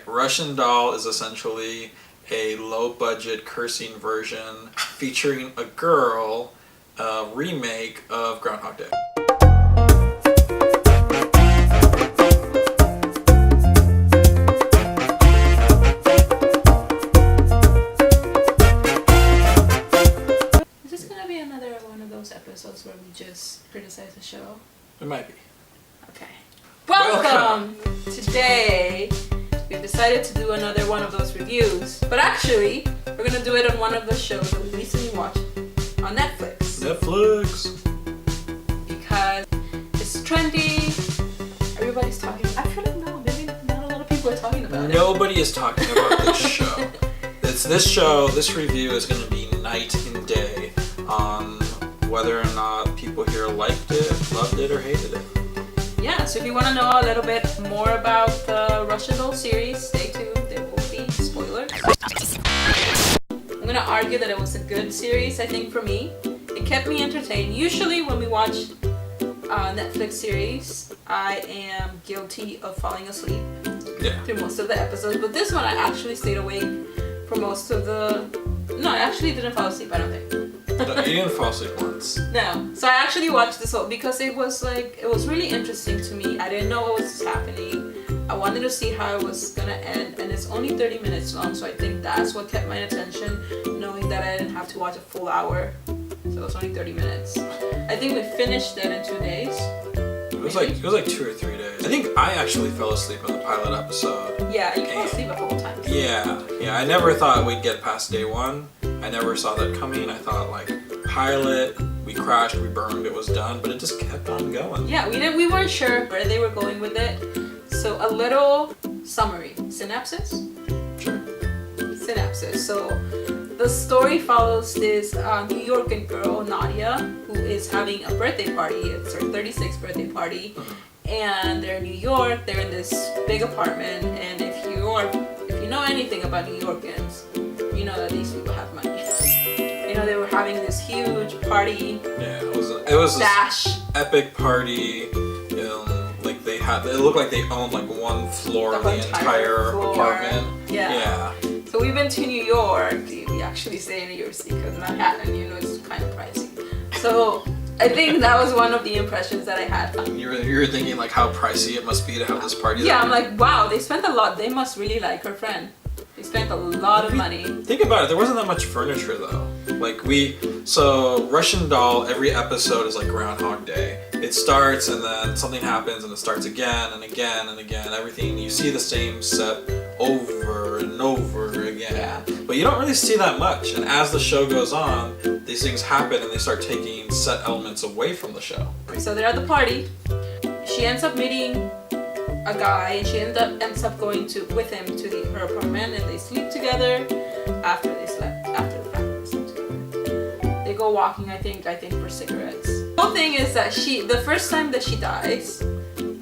Russian Doll is essentially a low-budget cursing version featuring a girl, remake of Groundhog Day. Is this gonna be another one of those episodes where we just criticize the show? It might be. Okay. Welcome! Today, we've decided to do another one of those reviews. But actually, we're gonna do it on one of the shows that we recently watched on Netflix. Because it's trendy. Everybody's talking. I feel like no, maybe not a lot of people are talking about it. Nobody is talking about this show. This review is going to be night and day on whether or not people here liked it, loved it, or hated it. Yeah, so if you want to know a little bit more about the Russian Doll series, stay tuned. There will be spoilers. I'm going to argue that it was a good series, I think, for me. It kept me entertained. Usually when we watch Netflix series, I am guilty of falling asleep through most of the episodes. But this one, I actually stayed awake for most of the... No, I actually didn't fall asleep, I don't think. No, you didn't fall asleep once. No. So I actually watched this whole... Because it was really interesting to me. I didn't know what was happening. I wanted to see how it was going to end. And it's only 30 minutes long, so I think that's what kept my attention, knowing that I didn't have to watch a full hour. So it was only 30 minutes. I think we finished it in 2 days. It was like 2 or 3 days. I think I actually fell asleep in the pilot episode. Yeah, you fell asleep a couple times. Yeah. I never thought we'd get past day 1. I never saw that coming. I thought like pilot, we crashed, we burned, it was done, but it just kept on going. Yeah, we weren't sure where they were going with it. So a little summary, synopsis. Sure. Synopsis. So the story follows this New York girl, Nadia, who is having a birthday party. It's her 36th birthday party. And they're in New York, they're in this big apartment, and if you know anything about New Yorkers, you know that these people have money. You know, they were having this huge party. Yeah, it was dash. This epic party. Like it looked like they owned like one floor of the entire apartment. Yeah. So we've been to New York. We actually stay in New York City because Manhattan, you know, is kind of pricey. So I think that was one of the impressions that I had. You were thinking like how pricey it must be to have this party. Yeah, I'm like, wow, they spent a lot. They must really like her friend. They spent a lot of money. Think about it. There wasn't that much furniture though. So Russian Doll, every episode is like Groundhog Day. It starts and then something happens and it starts again and again and again. Everything, you see the same set over and over again. Yeah. But you don't really see that much. And as the show goes on, these things happen and they start taking set elements away from the show. So they're at the party. She ends up meeting a guy and she ends up going with him to her apartment, and they sleep together after the fact that they slept together. They go walking, I think for cigarettes. The whole thing is that the first time that she dies,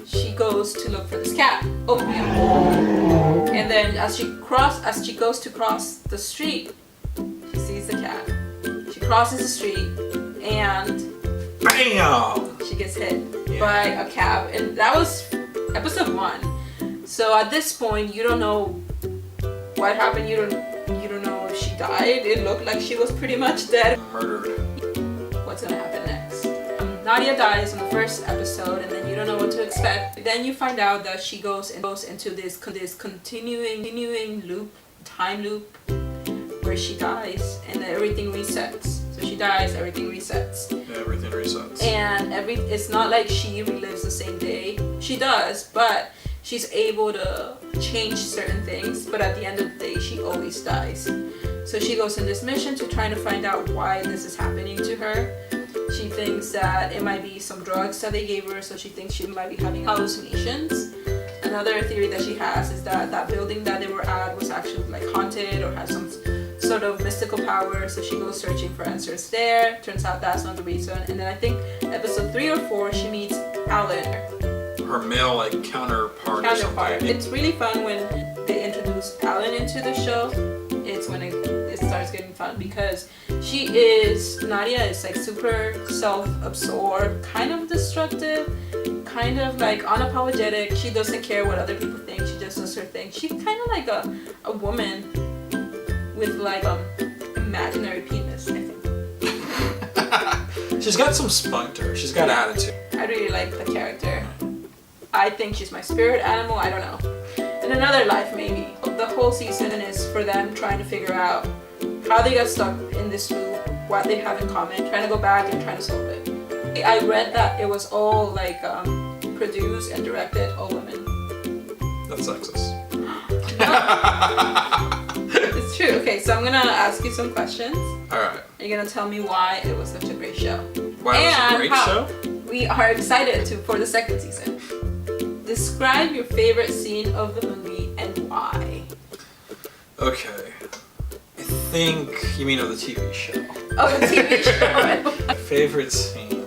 she goes to look for this cat, oatmeal. And then as she goes to cross the street, she sees the cat. She crosses the street and BAM! She gets hit by a cab, and that was episode 1. So at this point, you don't know what happened. You don't know if she died. It looked like she was pretty much dead. Murdered. What's gonna happen next? Nadia dies in the first episode, and then you don't know what to expect. Then you find out that she goes into this continuing time loop, where she dies, and then everything resets. So she dies, everything resets. Yeah, everything resets. And it's not like she relives the same day. She does, but she's able to change certain things. But at the end of the day, she always dies. So she goes on this mission to try to find out why this is happening to her. She thinks that it might be some drugs that they gave her, so she thinks she might be having hallucinations. Another theory that she has is that building that they were at was actually like haunted or had some sort of mystical power, so she goes searching for answers there. Turns out that's not the reason. And then I think episode 3 or 4, she meets Alan, her male counterpart or something. It's really fun when they introduce Alan into the show. It's when it starts getting fun, because Nadia is like super self-absorbed, kind of destructive, kind of like unapologetic. She doesn't care what other people think. She just does does her thing. She's kind of like a woman with like imaginary penis, I think. She's got some spunk to her. She's got attitude. I really like the character. I think she's my spirit animal. I don't know. In another life, maybe. The whole season is for them trying to figure out how they got stuck in this loop, what they have in common, trying to go back and trying to solve it. I read that it was all like produced and directed all women. That's sexist. It's true. Okay, so I'm gonna ask you some questions. Alright. You're gonna tell me why it was such a great show. Why it was a great show? We are excited for the second season. Describe your favorite scene of the movie and why. Okay. I think you mean of the TV show. Oh, the TV show. Favorite scene.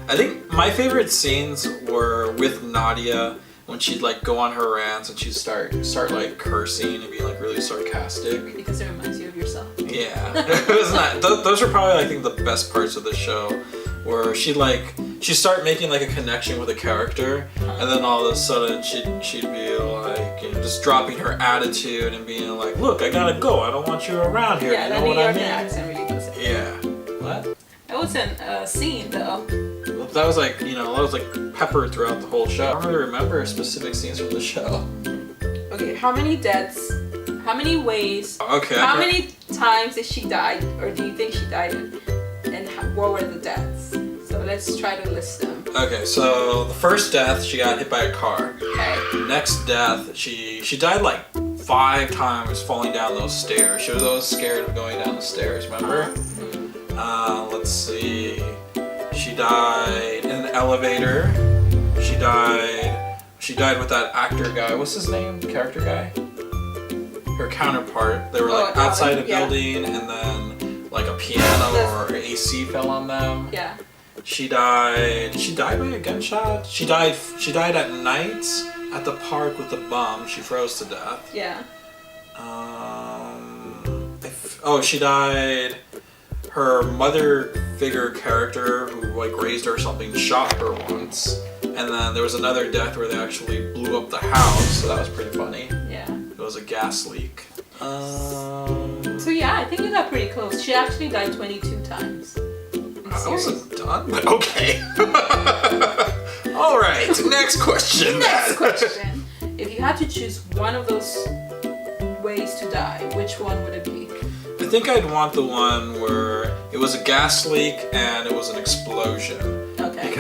I think my favorite scenes were with Nadia when she'd like go on her rants and she'd start like cursing and being like really sarcastic. Because it reminds you of yourself. Yeah, it was not. Those are probably I think the best parts of the show, where she'd start making like a connection with a character, and then all of a sudden she'd be like, you know, just dropping her attitude and being like, look, I gotta go. I don't want you around here. Yeah, you that know New what I York mean? accent really does it. Yeah. What? That wasn't a scene though. That was like, you know, that was like peppered throughout the whole show. I don't really remember specific scenes from the show. Okay, how many deaths? How many ways? Okay. How many times did she die, or do you think she died in? And what were the deaths? So let's try to list them. Okay, so the first death, she got hit by a car. Okay. Next death, she died like 5 times falling down those stairs. She was always scared of going down the stairs, remember? Let's see. She died in an elevator. She died with that actor guy. What's his name? The character guy? Her counterpart. They were like outside a building, and then like a piano or AC fell on them. Yeah. She died by a gunshot. She died at night at the park with the bum. She froze to death. Yeah. She died. Her mother figure character who like raised her or something shot her once. And then there was another death where they actually blew up the house, so that was pretty funny. Yeah. It was a gas leak. So yeah, I think you got pretty close. She actually died 22 times. I wasn't done, but okay. All right, next question. Next question. If you had to choose one of those ways to die, which one would it be? I think I'd want the one where it was a gas leak and it was an explosion. Okay.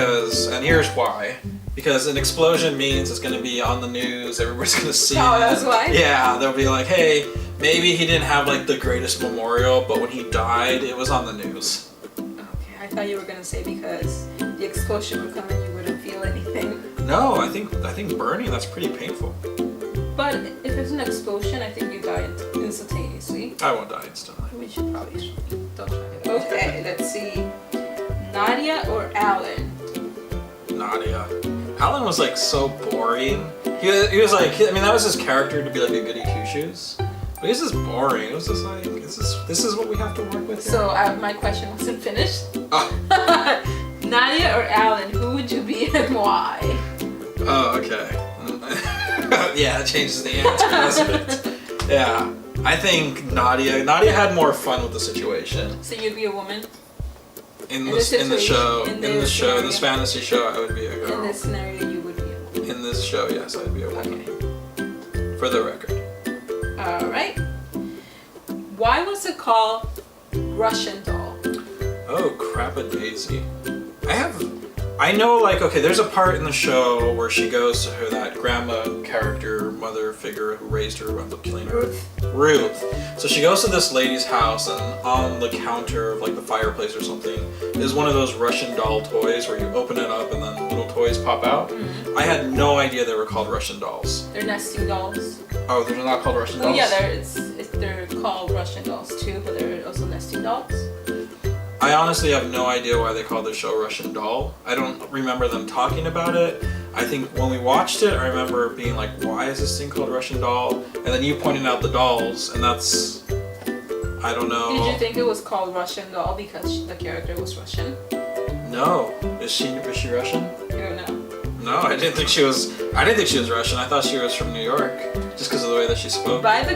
And here's why. Because an explosion means it's going to be on the news, everybody's going to see it. Oh, that's why? Yeah, they'll be like, hey, maybe he didn't have like the greatest memorial, but when he died, it was on the news. Okay, I thought you were going to say because the explosion would come and you wouldn't feel anything. No, I think burning, that's pretty painful. But if it's an explosion, I think you die instantaneously. I won't die instantly. We should probably don't try it. Okay, let's see. Nadia or Alan? Nadia. Alan was like so boring. He was like, I mean, that was his character to be like a goody two shoes. But he was just boring. It was just like, this is what we have to work with here? So my question wasn't finished. Oh. Nadia or Alan, who would you be and why? Oh, okay. Yeah, that changes the answer, doesn't it? Yeah. I think Nadia had more fun with the situation. So you'd be a woman? In this fantasy show, I would be a girl. In this scenario, you would be a woman. In this show, yes, I'd be a woman. Okay. For the record. All right. Why was it called Russian Doll? Oh, crap-a-daisy. I know, like, okay, there's a part in the show where she goes to that grandma character, mother figure who raised her, who ends up killing her. Ruth. So she goes to this lady's house, and on the counter of, like, the fireplace or something is one of those Russian doll toys where you open it up and then little toys pop out. Mm-hmm. I had no idea they were called Russian dolls. They're nesting dolls. Oh, they're not called Russian dolls? Oh, yeah, they're called Russian dolls too, but they're also nesting dolls. I honestly have no idea why they call the show Russian Doll. I don't remember them talking about it. I think when we watched it, I remember being like, why is this thing called Russian Doll? And then you pointing out the dolls, and that's, I don't know. Did you think it was called Russian Doll because the character was Russian? No. Is she Russian? I don't know. No, I didn't think she was Russian. I thought she was from New York, just because of the way that she spoke. By the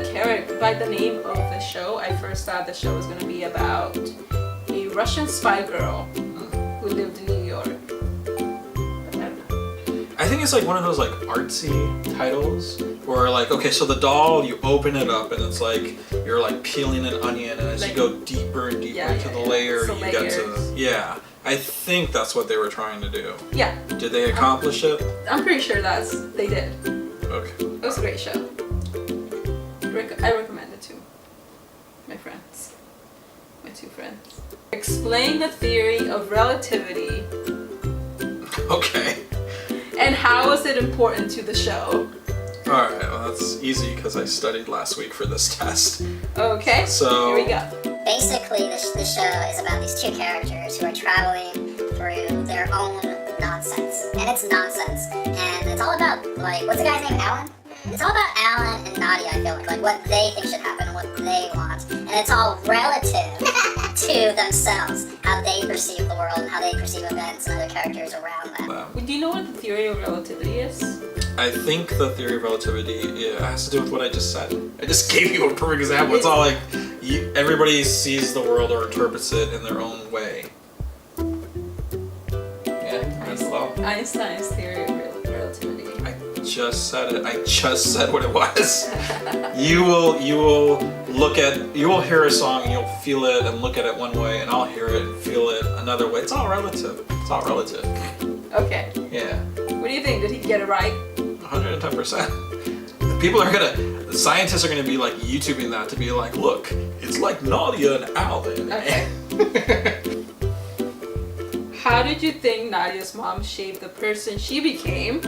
name of the show, I first thought the show was gonna be about a Russian spy girl who lived in New York. But I don't know. I think it's like one of those like artsy titles where like, okay, so the doll, you open it up and it's like you're like peeling an onion, and as you go deeper and deeper into the layer, you get to I think that's what they were trying to do. Yeah. Did they accomplish it? I'm pretty sure they did. Okay. It was a great show. I recommend it to my friends. My 2 friends. Explain the theory of relativity. Okay. And how is it important to the show? Alright, well that's easy because I studied last week for this test. Okay, so here we go. Basically, the show is about these 2 characters who are traveling through their own nonsense. And it's nonsense. And it's all about, like, what's the guy's name, Alan? It's all about Alan and Nadia, I feel like what they think should happen and what they want. And it's all relative to themselves, how they perceive the world and how they perceive events and other characters around them. Do you know what the theory of relativity is? I think the theory of relativity has to do with what I just said. I just gave you a perfect example. It's all like everybody sees the world or interprets it in their own way. Yeah, Einstein's theory of relativity. I just said it. I just said what it was. You will hear a song and you'll feel it and look at it one way, and I'll hear it and feel it another way. It's all relative. It's all relative. Okay. Yeah. What do you think? Did he get it right? 110%. The scientists are gonna be like YouTubing that to be like, look, it's like Nadia and Alan. Okay. How did you think Nadia's mom shaped the person she became?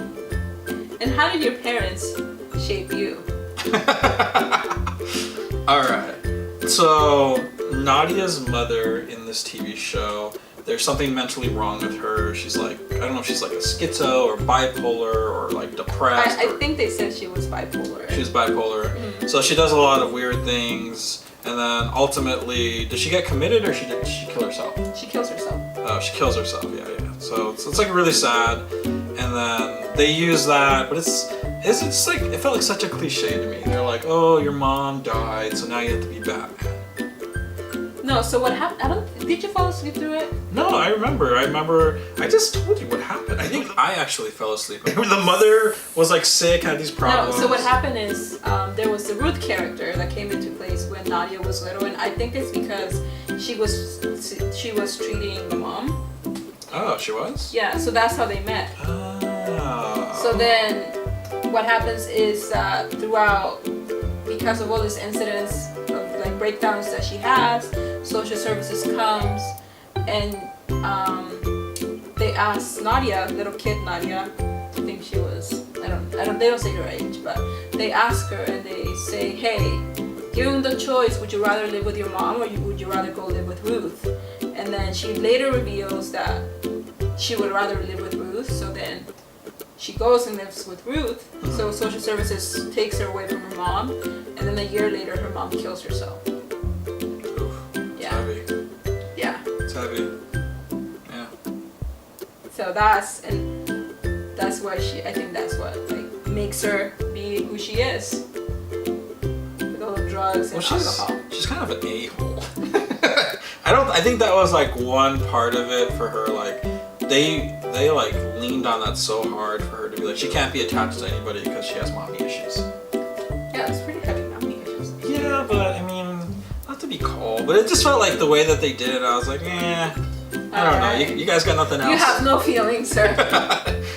And how did your parents shape you? Alright. So Nadia's mother in this TV show, there's something mentally wrong with her. She's like, I don't know if she's like a schizo or bipolar or like depressed. I think they said she was bipolar. She's bipolar. Mm-hmm. So she does a lot of weird things. And then ultimately, does she get committed or did she kill herself? She kills herself. Oh, she kills herself, yeah. So it's like really sad. And then they use that, but it's like, it felt like such a cliche to me. They're like, oh, your mom died, so now you have to be Batman. No, so what happened? Did you fall asleep through it? No, I remember. I just told you what happened. I think I actually fell asleep. The mother was like sick, had these problems. No, so what happened is there was the Ruth character that came into place when Nadia was little, and I think it's because she was treating the mom. Oh, she was? Yeah, so that's how they met. Oh. So then what happens is that throughout, because of all these incidents of like breakdowns that she has, social services comes and they ask Nadia, little kid Nadia, I think she was, they don't say her age, but they ask her and they say, hey, given the choice, would you rather live with your mom or would you rather go live with Ruth? And then she later reveals that she would rather live with Ruth, so then she goes and lives with Ruth. So social services takes her away from her mom, and then a year later her mom kills herself. Oof, it's Yeah. heavy. Yeah. It's heavy. Yeah. So that's why I think that's what like makes her be who she is. With all the drugs and alcohol. She's kind of an a-hole. I think that was like one part of it for her, like they like leaned on that so hard for her to be like, she can't be attached to anybody because she has mommy issues. Yeah, it's pretty heavy mommy issues. Yeah, but I mean, not to be cold, but it just felt like the way that they did it, I was like, I don't know, you guys got nothing else. You have no feelings, sir.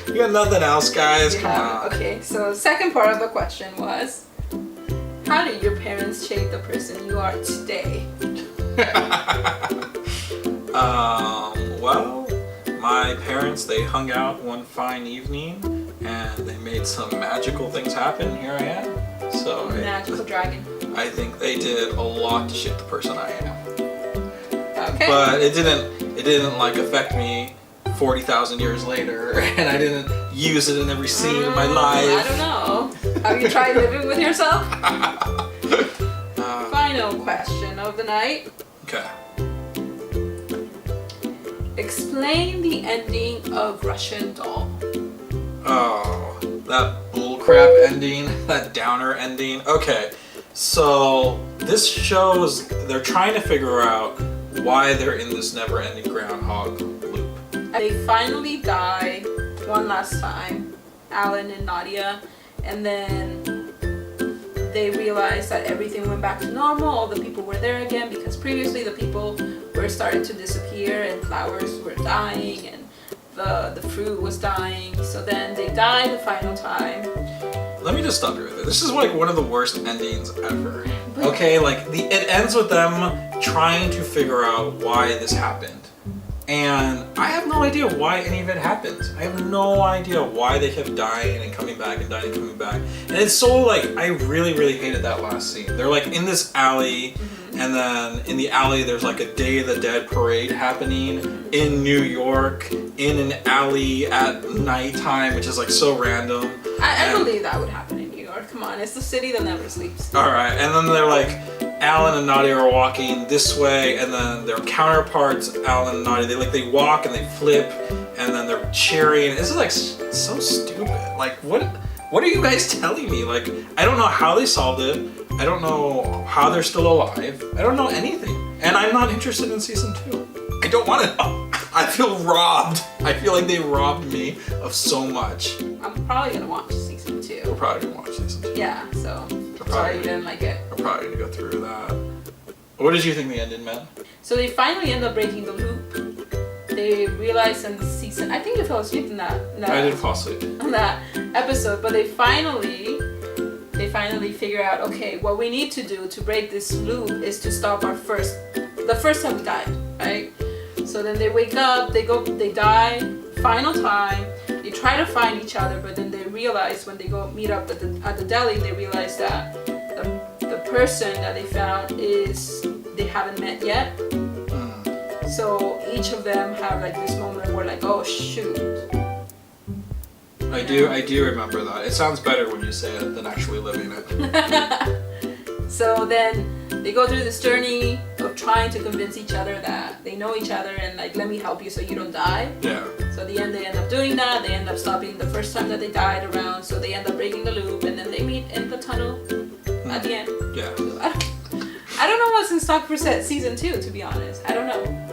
You got nothing else, guys, come on. Okay, so second part of the question was, how did your parents shape the person you are today? Well, my parents, they hung out one fine evening and they made some magical things happen. Here I am. So Magical dragon. I think they did a lot to shape the person I am. Okay. But it didn't like affect me 40,000 years later, and I didn't use it in every scene of my life. I don't know. Have you tried living with yourself? Final question of the night. Okay. Explain the ending of Russian Doll. Oh, that bullcrap ending, that downer ending. Okay, so this shows they're trying to figure out why they're in this never-ending groundhog loop. They finally die one last time, Alan and Nadia, and then they realize that everything went back to normal. All the people were there again because previously the people were starting to disappear and flowers were dying and the fruit was dying. So then they die the final time. Let me just stop you right there. This is like one of the worst endings ever. Okay, like it ends with them trying to figure out why this happened. And I have no idea why any of it happened. I have no idea why they kept dying and coming back and dying and coming back. And it's so like, I really, really hated that last scene. They're like in this alley, and then in the alley there's like a Day of the Dead parade happening in New York, in an alley at nighttime, which is like so random. I believe that would happen in New York. Come on, it's the city that never sleeps. Alright, and then they're like, Alan and Nadia are walking this way, and then their counterparts, Alan and Nadia, they walk and they flip, and then they're cheering. This is like so stupid. Like, what are you guys telling me? Like, I don't know how they solved it. I don't know how they're still alive. I don't know anything. And I'm not interested in season 2. I don't want it. I feel robbed. I feel like they robbed me of so much. I'm probably gonna watch season 2. We're probably gonna watch season 2. Yeah, so sorry you didn't like it. We're probably gonna go through that. What did you think the ending meant? So they finally end up breaking the loop. They realize in season, I think you fell asleep in that. I did fall asleep. On that episode, but they finally figure out, okay, what we need to do to break this loop is to stop the first time we died, right? So then they wake up, they die, final time, they try to find each other, but then they realize when they go meet up at the deli, they realize that the person that they found they haven't met yet. So each of them have like this moment where like, oh shoot. I do remember that. It sounds better when you say it than actually living it. So then they go through this journey of trying to convince each other that they know each other and like, let me help you so you don't die. Yeah. So at the end they end up doing that. They end up stopping the first time that they died around. So they end up breaking the loop and then they meet in the tunnel at the end. Yeah. So I don't know what's in stock for season 2, to be honest. I don't know.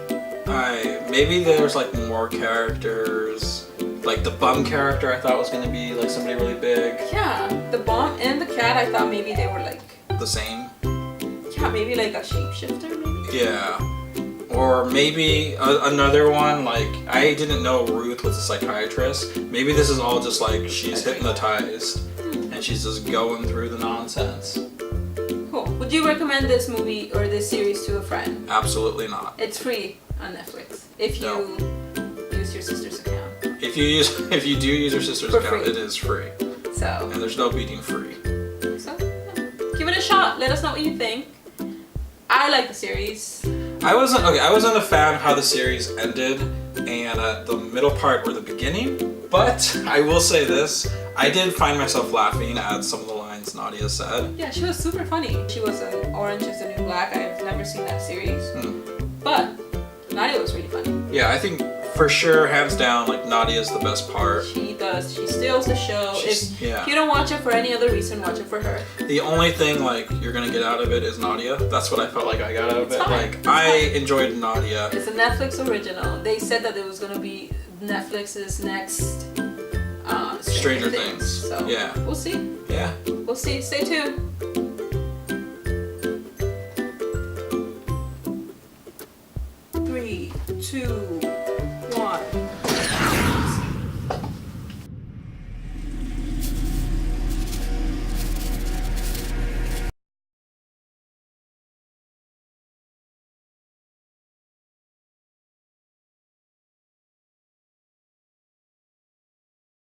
Maybe there's like more characters. Like the bum character I thought was gonna be like somebody really big. Yeah, the bum and the cat, I thought maybe they were like the same. Yeah, maybe like a shapeshifter, maybe. Yeah. Or maybe another one, like I didn't know Ruth was a psychiatrist. Maybe this is all just like she's hypnotized and she's just going through the nonsense. Cool. Would you recommend this movie or this series to a friend? Absolutely not. It's free on Netflix if you use your sister's account. If you do use your sister's For account, free. it is free. So. And there's no beating free. So yeah. Give it a shot. Let us know what you think. I like the series. I wasn't a fan of how the series ended and the middle part or the beginning, but I will say this, I did find myself laughing at some of the lines Nadia said. Yeah, she was super funny. She was in Orange is the New Black. I've never seen that series. But Nadia was really funny. Yeah, I think for sure, hands down, like Nadia's the best part. She does. She steals the show. If you don't watch it for any other reason, watch it for her. The only thing like you're gonna get out of it is Nadia. That's what I felt like I got out of it. Fine. Like I enjoyed Nadia. It's a Netflix original. They said that it was gonna be Netflix's next Stranger Things. So yeah, we'll see. Yeah, we'll see. Stay tuned. 3, 2, 1.